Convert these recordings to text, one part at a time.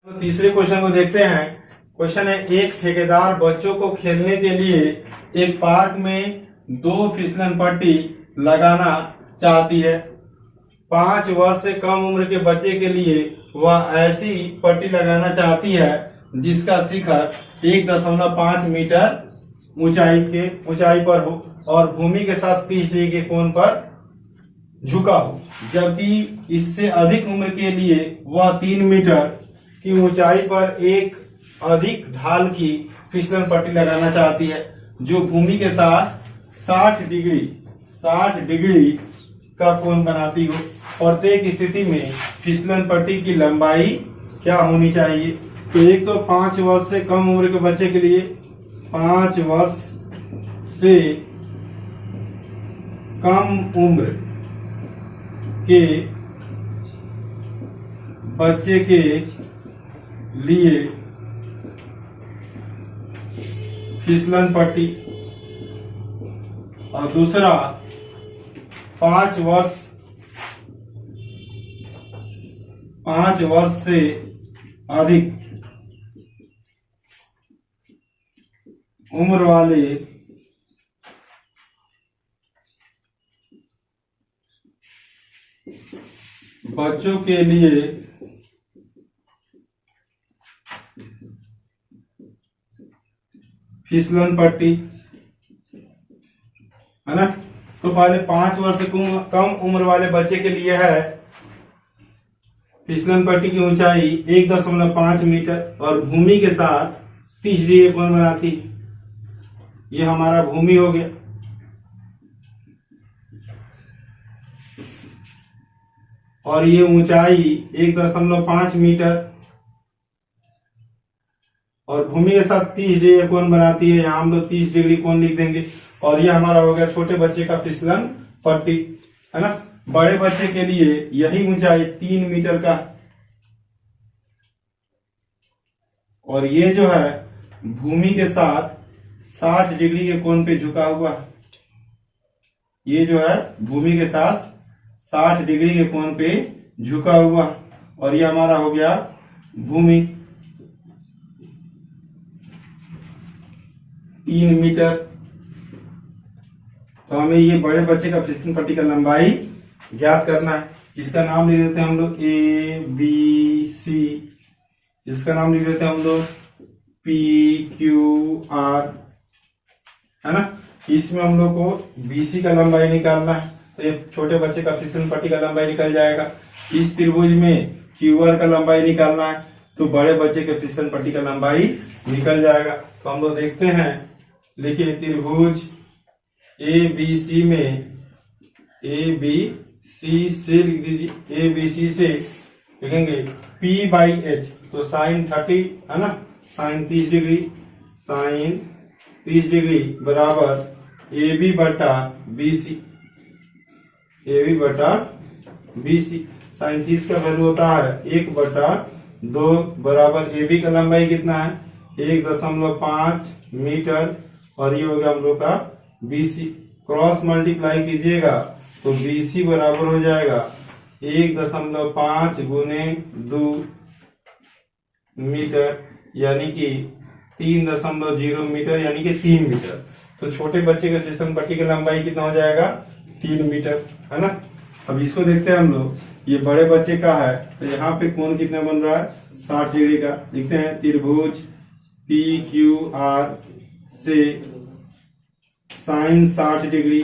तो तीसरे क्वेश्चन को देखते हैं। क्वेश्चन है, एक ठेकेदार बच्चों को खेलने के लिए एक पार्क में 2 फिसलन पट्टी लगाना चाहती है। 5 वर्ष से कम उम्र के बच्चे के लिए वह ऐसी पट्टी लगाना चाहती है जिसका शिखर 1.5 मीटर ऊंचाई पर हो और भूमि के साथ 30 डिग्री के कोण पर झुका हो, जबकि इससे अधिक उम्र के लिए वह 3 मीटर की ऊंचाई पर एक अधिक ढाल की फिसलन पट्टी लगाना चाहती है जो भूमि के साथ 60 डिग्री का कोण बनाती हो। प्रत्येक स्थिति में फिसलन पट्टी की लंबाई क्या होनी चाहिए? तो एक तो 5 वर्ष से कम उम्र के बच्चे के लिए 5 वर्ष से कम उम्र के बच्चे के लिए फिसलन पट्टी, और दूसरा 5 वर्ष से अधिक उम्र वाले बच्चों के लिए फिसलन पट्टी, है ना। तो पहले 5 वर्ष से कम उम्र वाले बच्चे के लिए है फिसलन पट्टी की ऊंचाई 1.5 मीटर और भूमि के साथ 30 डिग्री कोण बनाती। ये हमारा भूमि हो गया। और ये ऊंचाई 1.5 मीटर और भूमि के साथ 30 डिग्री कोण बनाती है। यहाँ हम लोग 30 डिग्री कोण लिख देंगे। और ये हमारा हो गया छोटे बच्चे का फिसलन पट्टी, है ना। बड़े बच्चे के लिए यही ऊंचाई 3 मीटर का, और ये जो है भूमि के साथ 60 डिग्री के कोण पे झुका हुआ है। ये जो है भूमि के साथ 60 डिग्री के कोण पे झुका हुआ, और ये हमारा हो गया भूमि 3 मीटर। तो हमें ये बड़े बच्चे का फिसलन पट्टी का लंबाई ज्ञात करना है। इसका नाम लिख देते हैं हम लोग ABC, इसका नाम लिख देते हैं हम लोग PQR, है ना। इसमें हम लोग को BC का लंबाई निकालना है, तो ये छोटे बच्चे का फिसलन पट्टी का लंबाई निकल जाएगा। इस त्रिभुज में QR का लंबाई निकालना है, तो बड़े बच्चे के फिसलन पट्टी का लंबाई निकल जाएगा। तो हम लोग देखते हैं, लिखिए त्रिभुज ABC में ABC से लिख दीजिए, ABC से लिखेंगे P/H, तो साइन 30, है ना, साइन 30 डिग्री बराबर AB बटा BC, साइन 30 का वैल्यू होता है 1/2 बराबर AB का लंबाई कितना है 1.5 मीटर, और ये हो गया हम लोग का BC। क्रॉस मल्टीप्लाई कीजिएगा तो BC बराबर हो जाएगा 1.5 गुने 2 मीटर, यानी कि 3.0 मीटर, यानी कि 3 मीटर। तो छोटे बच्चे के फिसलन पट्टी की लंबाई कितना हो जाएगा 3 मीटर, है ना। अब इसको देखते हैं हम लोग। ये बड़े बच्चे का है, तो यहाँ पे कोण कितना बन रहा है 60 डिग्री का। लिखते हैं त्रिभुज PQR से साइन 60 डिग्री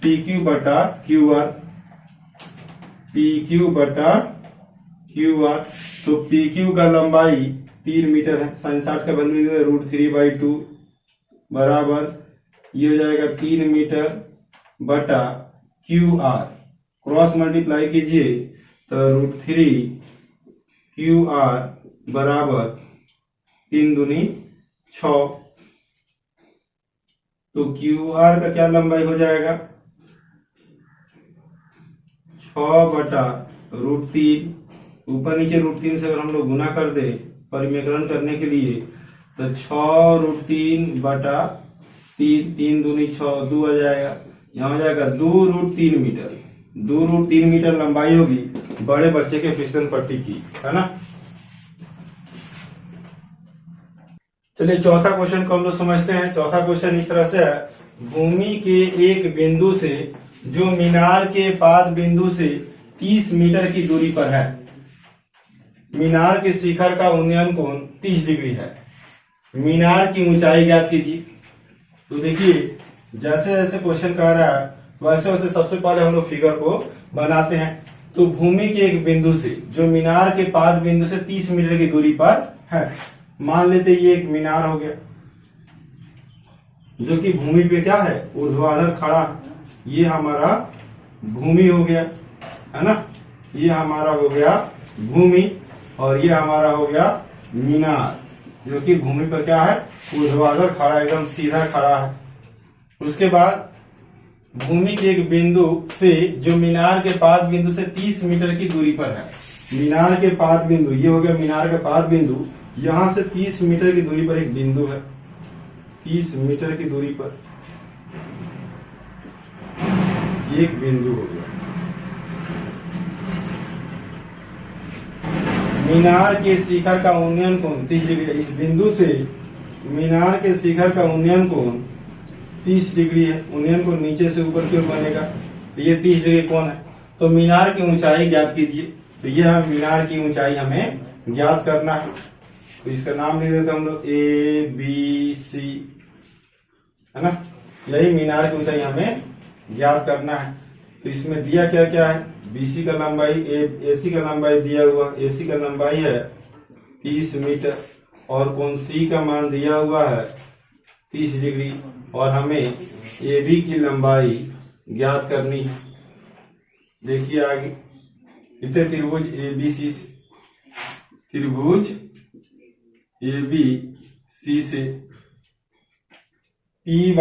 PQ बटा QR, तो PQ का लंबाई 3 मीटर है। साइन 60 का वैल्यू √3/2 बराबर ये हो जाएगा 3 मीटर बटा QR। क्रॉस मल्टीप्लाई कीजिए तो √3 QR बराबर 3 दूनी 6। तो QR का क्या लंबाई हो जाएगा 6/√3, ऊपर नीचे √3 से अगर हम लोग गुना कर दे परिमेयकरण करने के लिए, तो 6√3 बटा 3 दूनी 6, 2 आ जाएगा। यहाँ हो जाएगा 2√3 मीटर। 2√3 मीटर लंबाई होगी बड़े बच्चे के फिसल पट्टी की, है ना। चलिए चौथा क्वेश्चन को हम लोग समझते हैं। चौथा क्वेश्चन इस तरह से है, भूमि के एक बिंदु से जो मीनार के पाद बिंदु से 30 मीटर की दूरी पर है, मीनार के शिखर का उन्नयन कोण 30 डिग्री है, मीनार की ऊंचाई ज्ञात कीजिए। तो देखिए जैसे जैसे क्वेश्चन कह रहा है वैसे वैसे सबसे पहले हम लोग फिगर को बनाते हैं। तो भूमि के एक बिंदु से जो मीनार के पाद बिंदु से 30 मीटर की दूरी पर है, मान लेते ये एक मीनार हो गया जो कि भूमि पे क्या है, ऊर्ध्वाधर खड़ा है। ये हमारा भूमि हो गया, है ना, ये हमारा हो गया भूमि, और ये हमारा हो गया मीनार जो कि भूमि पर क्या है, ऊर्ध्वाधर खड़ा, एकदम सीधा खड़ा है। उसके बाद भूमि के एक बिंदु से जो मीनार के पाद बिंदु से 30 मीटर की दूरी पर है, मीनार के पाद बिंदु, ये हो गया मीनार का पाद बिंदु, यहां से 30 मीटर की दूरी पर एक बिंदु है, 30 मीटर की दूरी पर एक बिंदु हो गया। मीनार के शिखर का उन्नयन कोण 30 डिग्री, इस बिंदु से मीनार के शिखर का उन्नयन कोण 30 डिग्री है। उन्नयन कोण नीचे से ऊपर की ओर बनेगा, तो ये 30 डिग्री कोण है। तो मीनार की ऊंचाई ज्ञात कीजिए। तो ये हम मीनार की ऊंचाई हमें ज्ञात करना है। तो इसका नाम लिख देते हम लोग ABC, है ना, यही मीनार की ऊंचाई हमें ज्ञात करना है। तो इसमें दिया क्या क्या है, BC का लंबाई, AC का लंबाई दिया हुआ, AC का लंबाई है 30 मीटर, और कोण C का मान दिया हुआ है 30 डिग्री, और हमें AB की लंबाई ज्ञात करनी है। देखिए आगे कितने त्रिभुज ABC से, त्रिभुज ABC से P/B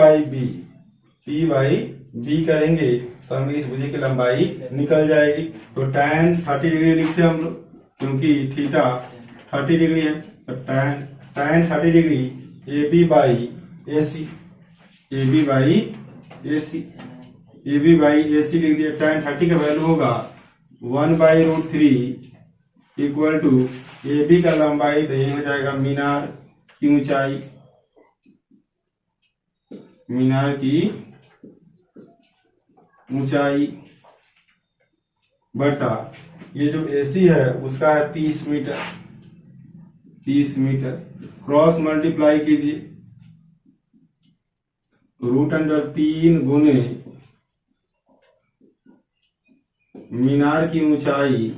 करेंगे तो हमें इस भुज की लंबाई निकल जाएगी। तो tan 30 डिग्री लिखते हैं हम लोग, क्योंकि थीटा 30 डिग्री है। तो tan 30 डिग्री AB/AC, AB/AC लिख दिया। tan 30 का वैल्यू होगा 1/√3 इक्वल टू AB का लंबाई, तो ये हो जाएगा मीनार की ऊंचाई, मीनार की ऊंचाई बटा ये जो AC है उसका है 30 मीटर, 30 मीटर, क्रॉस मल्टीप्लाई कीजिए, √3 गुने मीनार की ऊंचाई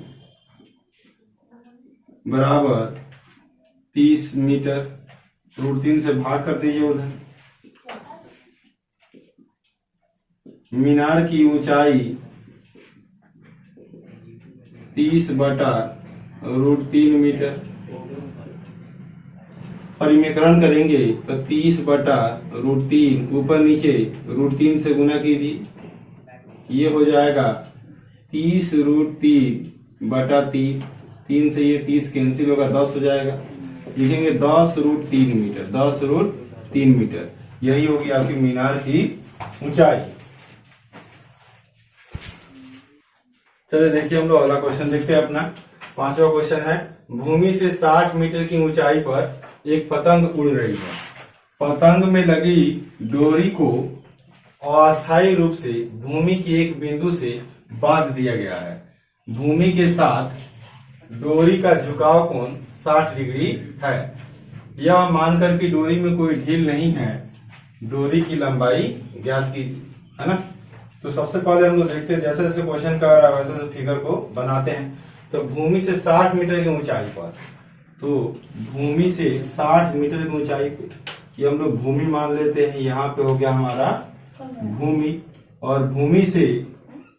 बराबर 30 मीटर, √3 से भाग कर दीजिए उधर। मीनार की ऊंचाई 30 बटा √3 मीटर, परिमेकरण करेंगे तो 30 बटा √3, ऊपर नीचे √3 से गुना कीजिए, ये हो जाएगा 30√3 बटा 3, 3 से ये 30 कैंसिल होगा, 10 हो जाएगा। लिखेंगे 10√3 मीटर, 10√3 मीटर, यही होगी आपकी मीनार की ऊंचाई। चलिए देखिए हम लोग अगला क्वेश्चन देखते हैं अपना। पांचवा क्वेश्चन है, भूमि से 60 मीटर की ऊंचाई पर एक पतंग उड़ रही है। पतंग में लगी डोरी को अस्थायी रूप से भूमि के एक बिंदु से बांध दिया गया है। भूमि के साथ डोरी का झुकाव कोण 60 डिग्री है। यह मानकर कि डोरी में कोई ढील नहीं है, डोरी की लंबाई ज्ञात कीजिए, है ना। तो सबसे पहले हम लोग देखते हैं, जैसे जैसे क्वेश्चन कर रहा है वैसे वैसे फिगर को बनाते हैं। तो भूमि से 60 मीटर की ऊंचाई पर, तो भूमि से 60 मीटर की ऊंचाई पे, ये हम लोग भूमि मान लेते हैं, यहाँ पे हो गया हमारा भूमि, और भूमि से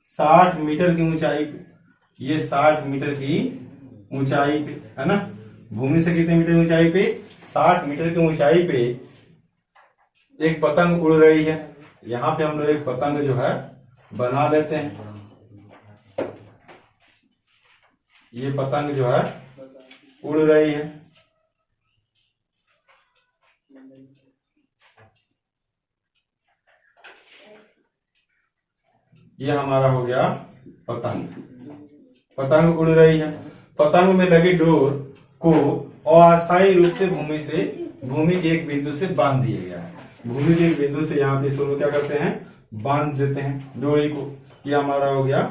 60 मीटर की ऊंचाई पे, ये 60 मीटर की ऊंचाई पे, है ना। भूमि से कितने मीटर ऊंचाई पे, 60 मीटर की ऊंचाई पे एक पतंग उड़ रही है। यहाँ पे हम लोग एक पतंग जो है बना देते हैं। ये पतंग जो है उड़ रही है। ये हमारा हो गया पतंग। पतंग उड़ रही है। पतंग में लगी डोर को अस्थायी रूप से भूमि के एक बिंदु से बांध दिया गया है। भूमि के एक बिंदु से यहाँ पे इसको क्या करते हैं, बांध देते हैं डोरी को। ये हमारा हो गया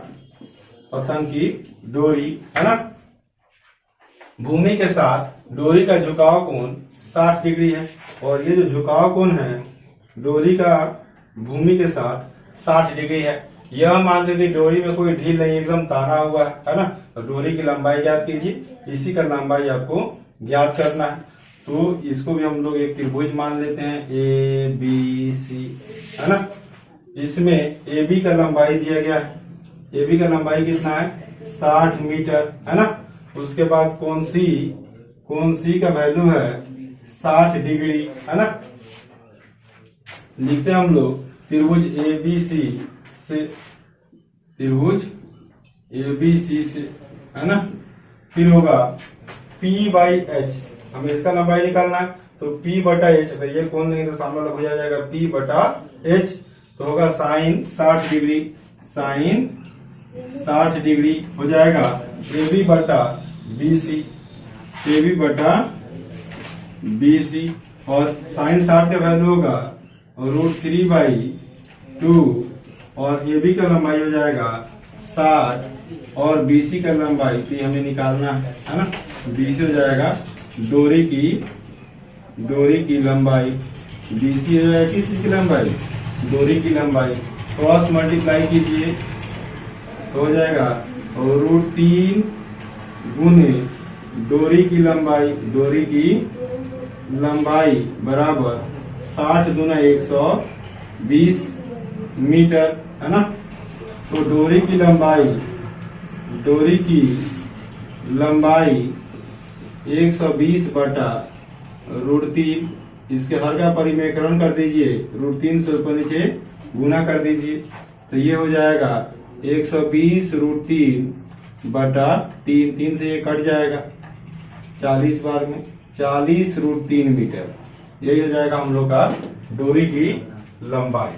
पतंग की डोरी, है ना। भूमि के साथ डोरी का झुकाव कोण 60 डिग्री है, और ये जो झुकाव कोण है डोरी का भूमि के साथ 60 डिग्री है। यह मान लीजिए कि डोरी में कोई ढील नहीं, एकदम ताना हुआ है ना। तो डोरी की लंबाई ज्ञात कीजिए, इसी का लंबाई आपको ज्ञात करना है। तो इसको भी हम लोग एक त्रिभुज मान लेते हैं ABC, है ना। इसमें AB का लंबाई दिया गया है, AB का लंबाई कितना है 60 मीटर, है ना। उसके बाद कोण C का वैल्यू है 60 डिग्री, है ना। लिखते हैं हम लोग त्रिभुज ABC से, है ना। फिर होगा P/H, हमें इसका लंबाई निकालना है। तो P/H, अगर ये कोण देंगे तो सामने वाला हो जाएगा P/H, तो होगा साइन 60 डिग्री, साइन 60 डिग्री हो जाएगा AB/BC, AB/BC, और साइन 60 का वैल्यू होगा √3/2, और AB का लंबाई हो जाएगा 60, और BC का लंबाई तो हमें निकालना है ना। BC हो जाएगा डोरी की लंबाई, BC हो जाएगा किस चीज की लंबाई, डोरी की लंबाई। क्रॉस मल्टीप्लाई कीजिए तो हो जाएगा √3 गुने डोरी की लंबाई बराबर 60 गुना 120 मीटर, है ना। तो डोरी की लंबाई 120 बटा √3, इसके हर का परिमेयकरण कर दीजिए, √3 से ऊपर नीचे गुना कर दीजिए, तो ये हो जाएगा 120 √3 बटा 3 से ये कट जाएगा 40 बार में, 40 √3 मीटर। यही हो जाएगा हम लोग का डोरी की लंबाई।